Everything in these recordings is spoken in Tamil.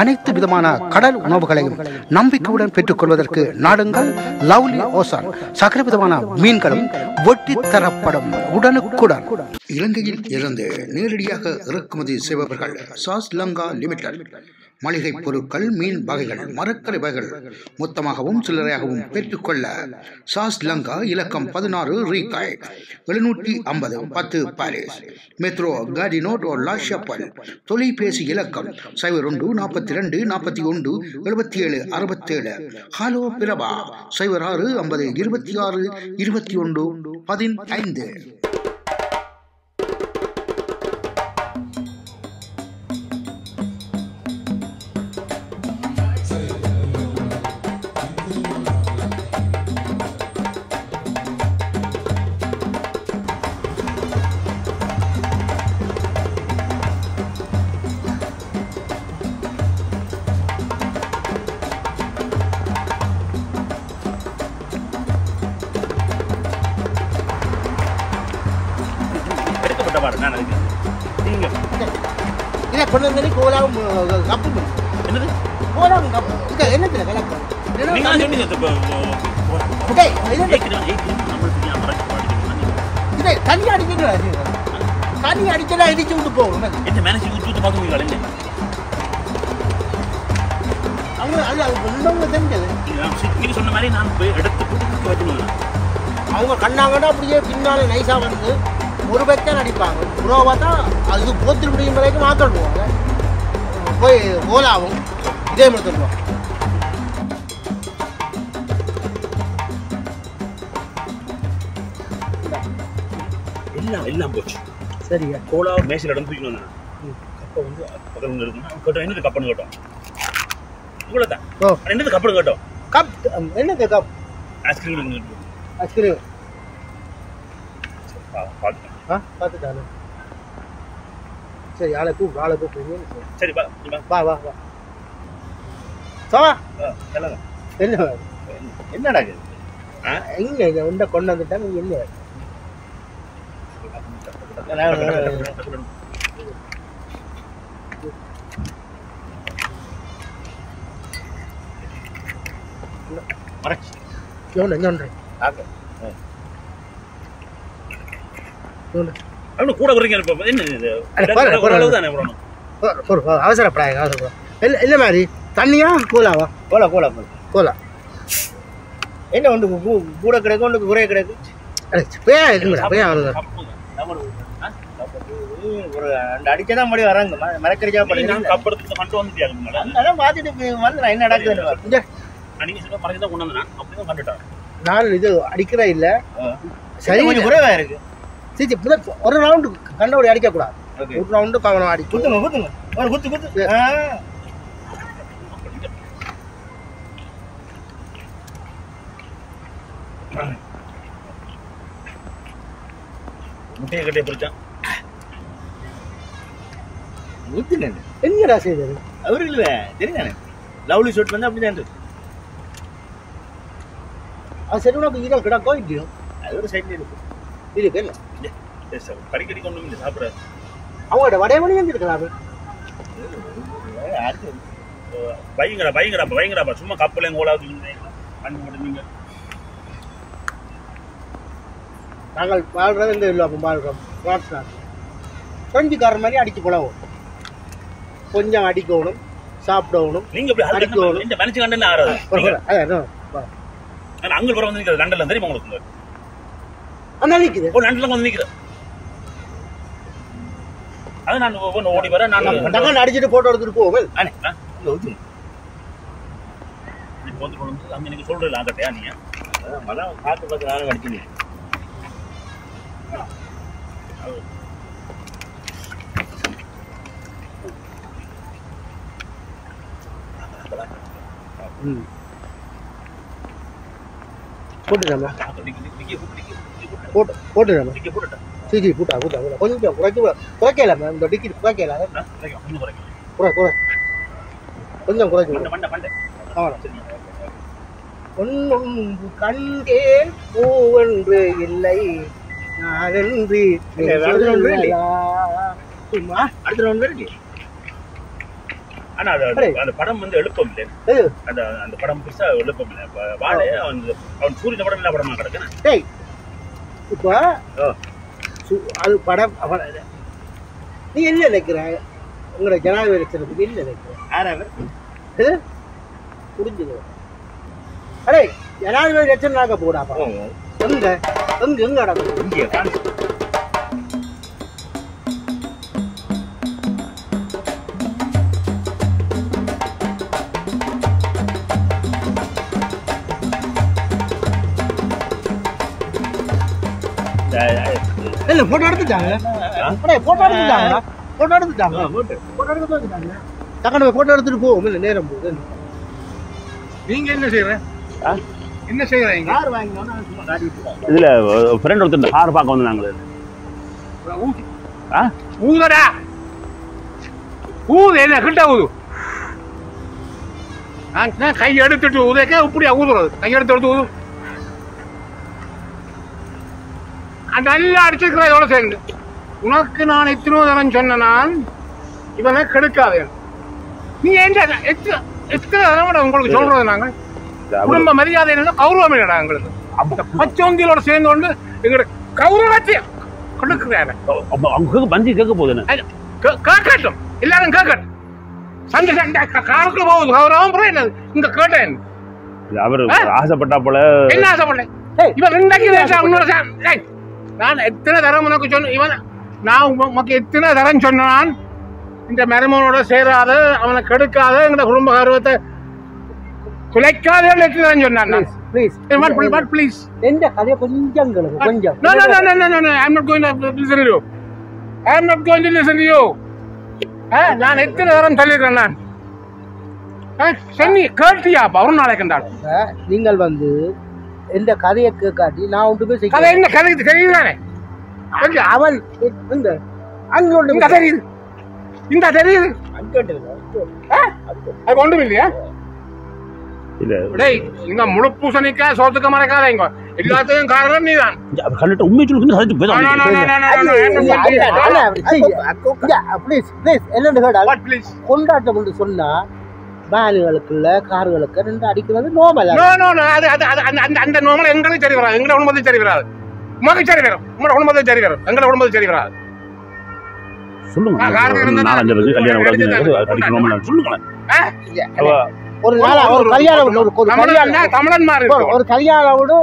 அனைத்து விதமான கடல் உணவுகளையும் நம்பிக்கையுடன் பெற்றுக்கொள்வதற்கு நாடுங்கள் லவ்லி ஓசான். சகல விதமான மீன்களும் வெட்டி தரப்படும் உடனுக்குடன். இலங்கையில் இருந்து நேரடியாக இறக்குமதி செய்பவர்கள் சாஸ் லங்கா லிமிடெட். மளிகை பொருட்கள், மீன் வகைகள், மரக்கறி வகைகள் மொத்தமாகவும் சில்லறையாகவும் பெற்றுக்கொள்ள சாஸ் லங்கா இலக்கம் 16 ரீகாய் 750 10 பாரிஸ் மெட்ரோ கார்டினோட் லா ஷப்பல். தொலைபேசி இலக்கம் 01 42 41 77 67. ஹலோ பிரபா 06 50 26 21 15. தண்ணி அடிச்சா இடிச்சு விட்டு போகும். அவங்க கண்ணாங்கன்னா அப்படியே பின்னால நைஸா வந்து ஒரு பேர் அடிப்பாங்க. புரோவா தான் அது போத்து முடியும் வரைக்கும் மாத்தல் போவாங்க. போய் ஓலாவும் இதே மாதிரி தருவோம். எல்லாம் போச்சு. சரியா கோலா மேசில் இடம் தூக்கணும். கப்பை வந்து பக்கத்தில் இருக்குன்னா கேட்டோம். என்னது கப்பன்னு கேட்டோம். இவ்வளோ தான். என்னது கப்பன்னு கேட்டோம். கப் என்னது கப்? ஐஸ்கிரீம். ஐஸ்கிரீம் பார்த்துட்டாங்க. சரி ஆளை கூப்பிடுங்க. சரி வா வா வா சவா. என்ன என்னடா எங்க உண்ட கொண்டு வந்துட்டாங்க. என்ன கூட அவசரப்படாது. என்ன மாதிரி தண்ணியா கோலாவா? Cola Cola Cola. என்ன ஒன்று கூட கிடைக்கும், ஒன்று குறைய கிடைக்கும். ஒரு ரெண்டு அடிச்சதான் மறுபடியும் வராங்க. மரக்கறிச்சா பண்ணி என்ன நடக்குது? நான் இது அடிக்கிறா இல்ல. சரி கொஞ்சம் குறைவா இருக்கு. சரி ஒரு ரவுண்டு கண்டபடி அடிக்க கூடாது. ஒரு ரவுண்டு கவனம் அடி. குத்துங்க குத்துங்க ஒரு குத்து குத்து. முட்டையை கட்டிய பிடிச்சான். என்னடா செய்தது அவரு இல்ல தெரியுதானே. லவ்லி ஷாட் வந்து அப்படிதான் இருக்கு. அது சரி உனக்கு ஈரல் கிடக்கோ இல்லையோ? அது ஒரு சைட்ல இருக்கு. இருக்கு இல்ல கறிக்கறி கொண்டு வந்து சாப்பிடாது. அவங்களோட வடையமணி வந்து இருக்கலாம். பயங்கரப்பா சும்மா கப்பலையும் கோலாவது நீங்க. நாங்கள் வாழ்றது எங்க இல்லை. அப்போ வாழ்றோம் பிரெஞ்சுக்காரன் மாதிரி அடிச்சு போலவும். கொஞ்சம் அடிக்கணும், சாப்பிடணும், நீங்க அடிக்கணும். இந்த மனுஷன் கண்டன ஆறாது. அங்க புறம் வந்து நிக்கிறது லண்டன்ல தெரியுமா உங்களுக்கு? அந்த நிக்குது. ஓ லண்டன்ல வந்து நிக்குது. அது நான் ஓடி வரேன். நான் அடிச்சுட்டு போட்டோ எடுத்துட்டு போவேன். அங்க நீங்க சொல்றீங்களா அங்கட்டையா நீங்க மரம் காத்து பார்த்து நானும் அடிச்சு. போட்டுடாமா போட்டுடாமா சரி போட்டா போட்டா கொஞ்சம் குறைக்கல இந்த டிக்கெட் குறைக்கல. கொஞ்சம் குறைக்க ஒன்னும் கண்டேன் பூவென்று இல்லை நானென்று ஆனா அந்த படம் வந்து எழுப்பம் இல்லை. அந்த படம் பெருசா எழுப்பம் இல்லை. வாழை அவன் சூரியன் படம் எல்லா படமா கிடக்கு. இப்போ அது படம் நீ என்ன நினைக்கிற? உங்களோட ஜனாதிபதி எலெக்ஷனுக்கு என்ன நினைக்கிற? புரிஞ்சுது. அடே ஜனாதிபதி எலெக்ஷன் நாங்க போடாப்பா. எங்க எங்க எங்க நடக்குது? இங்கே இல்ல போட்டோ எடுத்துட்டாங்க. போட்டோ எடுத்துட்டாங்க. போட்டோ எடுத்துட்டாங்க. போட்டோ எடுத்துட்டாங்க. தக்கன போட்டோ எடுத்துட்டு போவோம். இல்ல நேரம் போகுது. நீங்க என்ன செய்யற? என்ன செய்யறீங்க? கார் வாங்கினோம்னா சும்மா காட்டி விட்டுருவாங்க. இதுல ஃப்ரெண்ட் ஒருத்தர் கார் பார்க்க வந்தாங்களே. ஊதுடா. ஊது என்ன கிட்ட ஊது. நான் கை எடுத்துட்டு ஊதேக்க இப்படி ஊதுறது. கை எடுத்து ஊது. நல்லா அடிச்சிருக்கிற இதோட சேர்ந்து உனக்கு நான் எத்தனோ தரம் சொன்ன நான் இவனை கெடுக்காதே. நீ ஏன் எத்தனை தரம் உங்களுக்கு சொல்றது? நாங்க குடும்ப மரியாதை என்ன கௌரவம் இல்லடா எங்களுக்கு. பச்சோந்தியோட சேர்ந்து கொண்டு எங்களோட கௌரவத்தை கொடுக்குறாரு. பந்தி கேட்க போகுது. கேட்கட்டும், எல்லாரும் கேட்கட்டும். சண்டை காருக்குள்ள போகுது கௌரவம் என்ன இங்க கேட்டேன். அவர் ஆசைப்பட்டா போல என்ன ஆசைப்பட்டேன்? இவன் ரெண்டாக்கி நான் எத்தனை தரம் உனக்கு சொன்ன இவன் நான் உனக்கு எத்தனை தரம் சொன்னான் இந்த மருமகனோட சேராத அவனை கெடுக்காத எங்க குடும்ப கௌரவத்தை குலைக்காத சொன்னான். ப்ளீஸ் எந்த கதையை கொஞ்சம் கொஞ்சம் நான் எத்தனை தரம் சொல்லிருக்கேன். நான் கேட்டியாப்பா ஒரு நாளைக்கு கண்டாள். நீங்கள் வந்து எந்த கதையை கேட்காட்டி நான் ஒன்றுமே கதை என்ன கதை தெரியுதானே? அவன் அங்க தெரியுது இந்த தெரியுது அது ஒன்றும் இல்லையா? இங்க முழு பூசணிக்கா சோத்துக்க மறக்காதீங்க. எல்லாத்தையும் காரணம் நீதான். உண்மை சொல்லி கொண்டாட்டம் என்று சொன்னா வேனுகளுக்குள்ள கார்களுக்கு ரெண்டு அடிக்கிறது நோமல். அந்த நோமல் எங்களுக்கு சரி வராது. எங்களோட குடும்பத்துக்கு சரி வராது. உமக்கு சரி வரும். உங்களோட குடும்பத்துக்கு சரி வரும். எங்களோட குடும்பத்துக்கு சரி வராது. ஒரு நாள் ஒரு கல்யாணம் ஒரு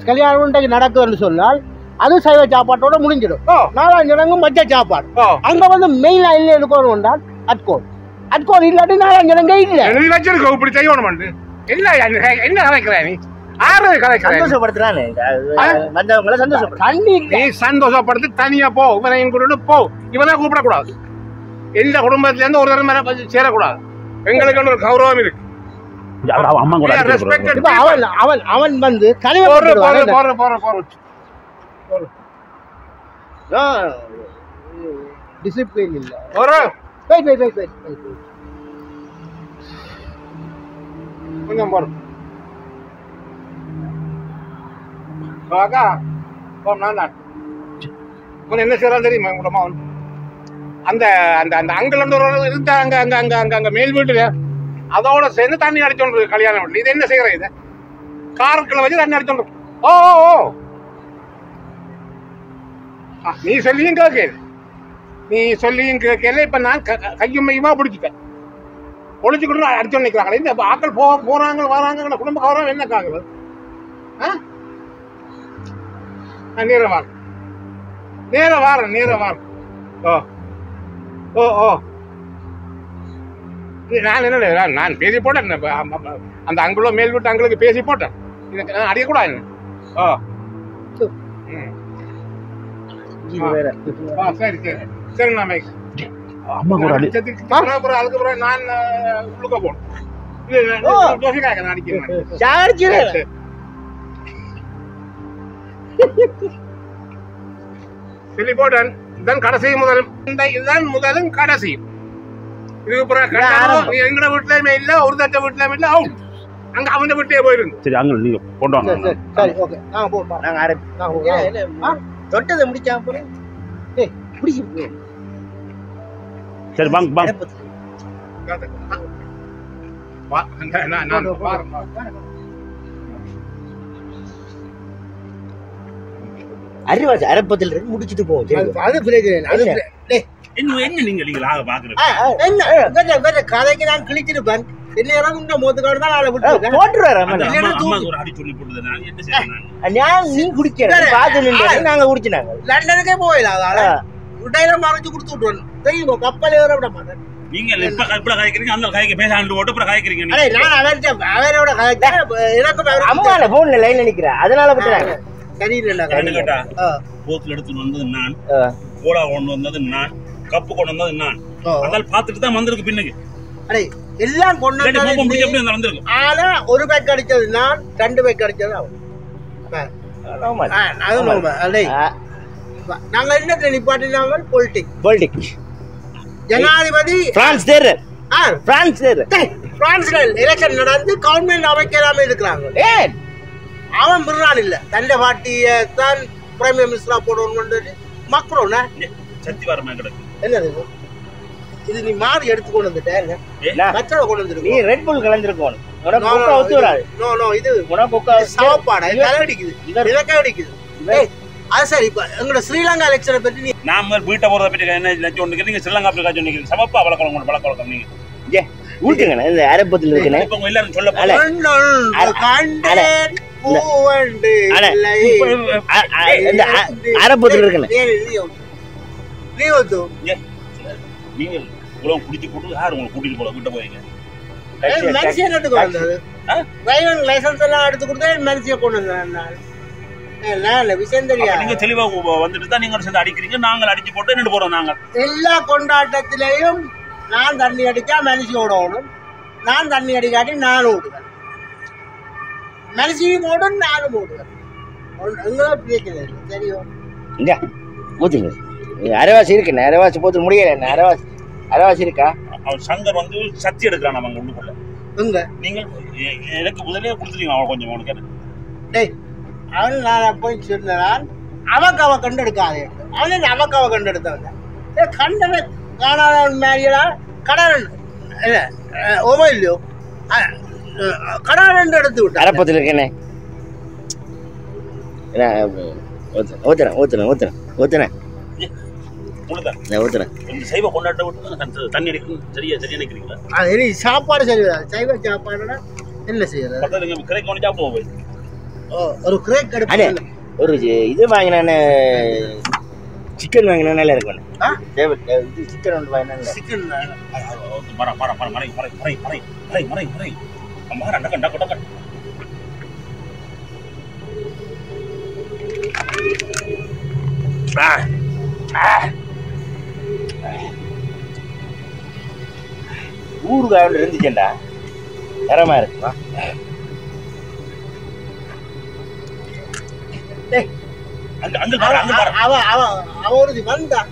கல்யாணம் நடக்குதுன்னு சொன்னால் அது சைவ சாப்பாட்டோட முடிஞ்சிடும். 4 ஜனங்கும் மச்ச சாப்பாடு. அங்க வந்து மெயினா இல்லை எடுக்கணும் என்றால் அட்கோல் அட்கோல் இல்லாட்டி 4 ஜனங்க இல்ல வச்சிருக்கோம். இப்படி செய்யணும் இல்ல என்ன கலைக்கிறேன் நீ? சந்தோஷப்படுத்தி தனியா போ. இவனையும் கூட போ. இவனை கூப்பிடக்கூடாது. எந்த குடும்பத்துல இருந்து ஒரு தரம் சேரக்கூடாது. எங்களுக்கு ஒரு கௌரவம் இருக்கு. அவன் வந்து டிசிப்ளின் இல்ல. கொஞ்சம் போறோம். என்ன செய்யறான் தெரியுமா? அந்த அந்த அந்த அங்கிள் இருந்தா அங்க அங்க அங்க அங்க அங்க மேல் வீட்டுல அதோட சேர்ந்து தண்ணி அடிச்சோண்டு கல்யாணம் வீட்டுல. இது என்ன செய்யற? இது காருக்குள்ள வச்சு தண்ணி அடிச்சோண்டு. ஓ ஓ நீ சொல்லியும் கேட்க. நீ சொல்லியும் கேட்கல. இப்ப நான் கையும் மையமா பிடிச்சிட்டேன். ஒழிச்சுக்கிட்டு அடிச்சோன்னு நிக்கிறாங்களே. இந்த ஆக்கள் போறாங்க வராங்க. குடும்ப கௌரவம் என்ன காக்குது? நேர வாரம். ஓ ஓ ஓ நான் என்ன நான் பேசி போட்டேன். அந்த அங்குள்ள மேல் விட்டு அங்களுக்கு பேசி போட்டேன். அடிக்கக்கூடாது. ஓ சரி சரி சரி. நான் அதுக்கப்புறம் நான் உள்ளுக்க போனேன். தோசைக்காக நான் அடிக்கிறேன். சொல்லி போட்டேன். இதுதான் கடைசி முதல். இதுதான் முதலும் கடைசி. இதுக்கு எங்கட வீட்டுலயுமே இல்ல, ஒரு தட்ட வீட்டுலயுமே இல்ல. அவுட். அங்க அவன் வீட்லயே போயிருந்து. சரி அங்க நீங்க கொண்டு வாங்க. சரி ஓகே. நாங்க போறோம். நாங்க ஆரம்பிச்சோம். தொட்டதை முடிச்சாம போறேன். ஏய் முடிச்சு. சரி வாங்க வாங்க. அறிவாசி அரப்பத்தில் இருந்து முடிச்சிட்டு போவோம். அது பிரச்சனை. அது என்ன நீங்க ஆக பாக்குறது என்ன கதைக்கு நான் கிழிச்சிருப்பேன். என்ன உங்க மோத்துக்காடு தான் ஆளை விட்டு போட்டுருவாரு. ஒரு அடி சொல்லி போட்டது நான் என்ன செய்யறேன்? நீ குடிக்கிற பாத்து நாங்க குடிச்சினாங்க. லண்டனுக்கே போயிடலாம். அதால உடையில மறைச்சு கொடுத்து விட்டுருவோம். தெரியுமா கப்பல் ஏற விட மாட்டேன். நீங்க இப்ப காய்க்கிறீங்க, அந்த காய்க்க பேச ஆண்டு ஓட்டு அப்புறம் காய்க்கிறீங்க. நான் அவரோட எனக்கு அம்மால போன்ல லைன்ல நிக்கிறேன். அதனால விட்டுறாங்க. சரியில்லை கேட்டா போத்துல எடுத்துட்டு வந்தது நான், கோலா கொண்டு வந்தது நான், கப்பு கொண்டு வந்தது நான். அதனால பாத்துட்டு தான் வந்திருக்கு பின்னுக்கு. அடே எல்லாம் கொண்டு வந்திருக்கு. ஆனா ஒரு பேக் அடிச்சது நான், 2 பேக் அடிச்சது அவன். நாங்க என்ன நிப்பாட்டினாங்க? பொலிட்டிக்ஸ். ஜனாதிபதி பிரான்ஸ்ல எலெக்ஷன் நடந்து கவர்மெண்ட் அமைக்கலாம இருக்கிறாங்க. அவன் பிறான் இல்ல தண்டை பாட்டிய தான் பிரைம் மினிஸ்டரா போடணும். மக்ரோன் சத்தி வரமா கிடக்கு. என்னது இது? நீ மாறி எடுத்து கொண்டு வந்துட்டேன். மச்சட கொண்டு வந்துருக்கு. நீ ரெட் புல் கலந்திருக்கோம். உனக்கு கொக்கா ஒத்து வராது. நோ நோ இது உனக்கு கொக்கா சாப்பாடு தலை அடிக்குது. இதற்கே அடிக்குது. அது சரி. இப்ப எங்களோட ஸ்ரீலங்கா எலெக்ஷனை பத்தி நீ நாம வீட்டை போறத பத்தி என்ன லட்சம் ஒன்று நீங்க ஸ்ரீலங்கா பத்தி சொன்னீங்க. சமப்பா வழக்கம் பழக்கம் நீங்க ஊட்டுங்க. இந்த அரப்பத்தில் இருக்குன்னு இப்ப எல்லாரும் சொல்ல அரப்பத்தில் இருக்குன்னு நீங்க உலகம் குடிச்சு போட்டு யார் உங்களை கூட்டிட்டு போல வீட்டை போவீங்க? லைசன்ஸ் எல்லாம் எடுத்து கொடுத்தா மனுஷிய கொண்டு விஷயம் தெரியாது. நீங்க தெளிவா வந்துட்டு தான் நீங்க சேர்ந்து அடிக்கிறீங்க. நாங்கள் அடிச்சு போட்டு நின்று போறோம். நாங்க எல்லா கொண்டாட்டத்திலையும் நான் தண்ணி அடிச்சா மனுஷி ஓடணும், நான் தண்ணி அடிக்காட்டி நானும் ஓடுவேன், மனுஷியும் ஓடும் நானும் ஓடுவேன். எங்களும் பிரச்சனை இல்லை. தெரியும் இங்க ஊத்துங்க. அரைவாசி இருக்கு. அரைவாசி போத்து முடியல. அரைவாசி இருக்கா? அவன் சங்கர் வந்து சத்தி எடுக்கிறான் அவங்க உள்ளுக்குள்ள. எங்க நீங்கள் எனக்கு முதலே கொடுத்துருக்கீங்க. அவன் கொஞ்சம் அவனுக்கு டேய் அவன் நான் போய் சொன்னான் அவக்காவை கண்டெடுக்காதே. அவன் அவக்காவை கண்டெடுத்தவன் கண்டனை காணாதவன் மேரியலா கடன் இல்லை ஓமோ இல்லையோ கடன் எடுத்து விட்டு அரப்பத்தில் இருக்கேனே. ஊத்துறேன் ஊத்துறேன் ஊத்துறேன் ஊத்துறேன் ஊத்துறேன். சைவ கொண்டாட்ட விட்டு தண்ணி அடிக்கணும். சரியா நினைக்கிறீங்களா? சாப்பாடு சரி. சைவ சாப்பாடுனா என்ன செய்யறது? கிரேக் ஒன்று சாப்பிடுவோம் போய். ஒரு கிரேக் எடுத்து ஒரு இது வாங்கினானே, சிக்கன் வாங்கினா நல்லா இருக்கும். இது சிக்கன் ஒன்று வாங்கினா சிக்கன் ஊறுகாய் இருந்துச்சேன்டா. தரமா இருக்குமா? அவன் வந்தான்.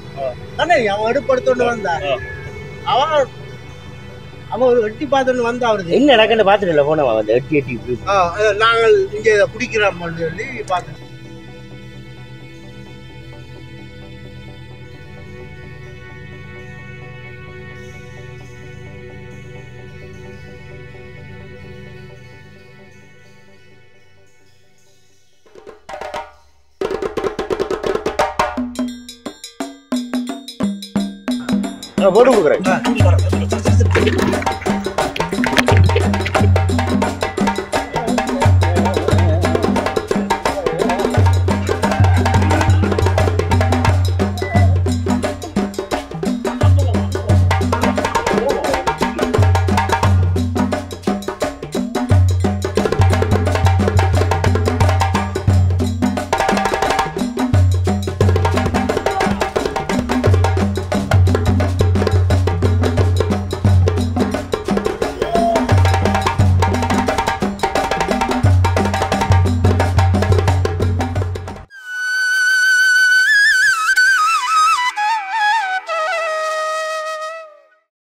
அவன் எடுப்படுத்தோண்டு வந்தான். அவன் ஒரு எட்டி பார்த்து வந்தா. அவருக்கு என்ன நடக்குன்னு பாத்துட்டு போன எட்டி நாங்கள் இங்க குடிக்கிறோம் சொல்லி பார்த்தோம். போட்டு கொடுக்குறேன்.